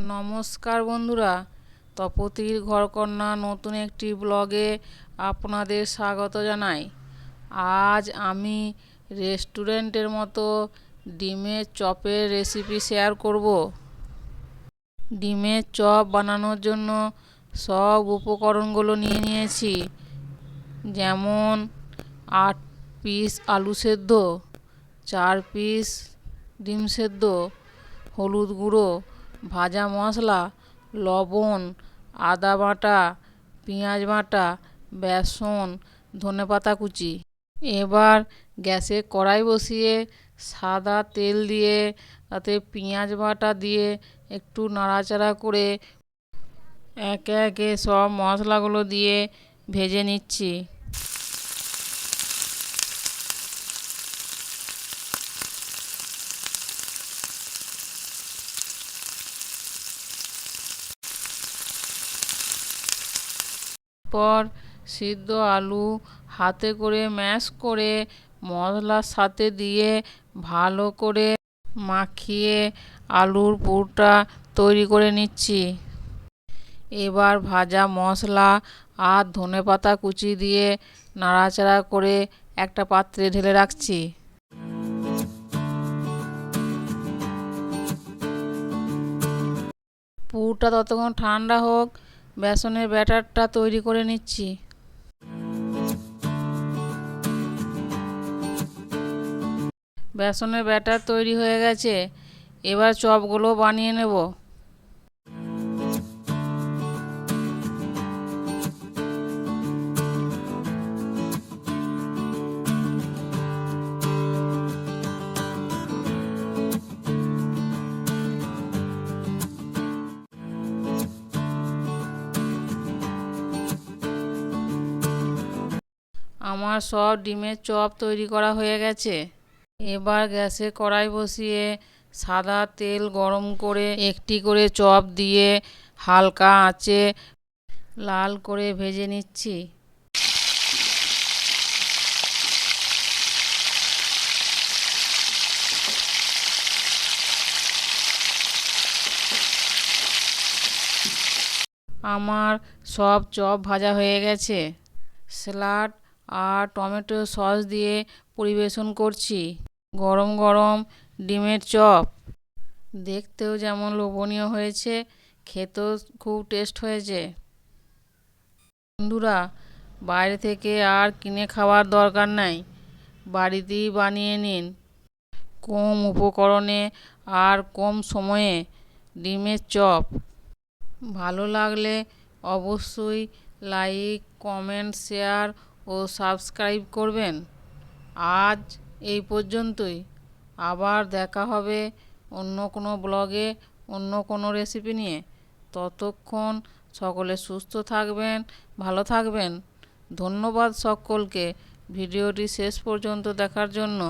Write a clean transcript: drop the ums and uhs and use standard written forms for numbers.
নমস্কার বন্ধুরা, তপতির ঘরকন্যা নতুন একটি ব্লগে আপনাদের স্বাগত জানাই। আজ আমি রেস্টুরেন্টের মতো ডিমের চপের রেসিপি শেয়ার করব। ডিমের চপ বানানোর জন্য সব উপকরণগুলো নিয়ে নিয়েছি, যেমন 8 পিস আলু সেদ্ধ, 4 পিস ডিম সেদ্ধ, হলুদ গুঁড়ো, ভাজা মশলা, লবণ, আদা বাটা, পেঁয়াজ বাটা, বেসন, ধনেপাতা কুচি। এবার গ্যাসে কড়াই বসিয়ে সাদা তেল দিয়ে তাতে পেঁয়াজ বাটা দিয়ে একটু নাড়াচাড়া করে একে একে সব মশলাগুলো দিয়ে ভেজে নিচ্ছি। পর সিদ্ধ আলু হাতে করে ম্যাশ করে মশলার সাথে দিয়ে ভালো করে মাখিয়ে আলুর পুরটা তৈরি করে নিচ্ছি। এবার ভাজা মশলা আর ধনেপাতা কুচি দিয়ে নাড়াচাড়া করে একটা পাত্রে ঢেলে রাখছি। পুরটা ততক্ষণ ঠান্ডা হোক, বেসনের ব্যাটারটা তৈরি করে নিচ্ছি। বেসনের ব্যাটার তৈরি হয়ে গেছে, এবার চপগুলো বানিয়ে নেব। আমার সব ডিমের চপ তৈরি করা হয়ে গেছে। এবার গ্যাসে কড়াই বসিয়ে সাদা তেল গরম করে একটি করে চপ দিয়ে হালকা আঁচে লাল করে ভেজে নিচ্ছি। আমার সব চপ ভাজা হয়ে গেছে। স্যালাড আর টমেটো সস দিয়ে পরিবেশন করছি। গরম গরম ডিমের চপ দেখতেও যেমন লোভনীয় হয়েছে, খেতেও খুব টেস্ট হয়েছে। বন্ধুরা, বাইরে থেকে আর কিনে খাওয়ার দরকার নাই, বাড়িতেই বানিয়ে নিন। কম উপকরণে আর কম সময়ে ডিমের চপ। ভালো লাগলে অবশ্যই লাইক, কমেন্ট, শেয়ার ও সাবস্ক্রাইব করবেন। আজ এই পর্যন্তই, আবার দেখা হবে অন্য কোনো ব্লগে অন্য কোনো রেসিপি নিয়ে। ততক্ষণ সকলে সুস্থ থাকবেন, ভালো থাকবেন। ধন্যবাদ সকলকে ভিডিওটি শেষ পর্যন্ত দেখার জন্য।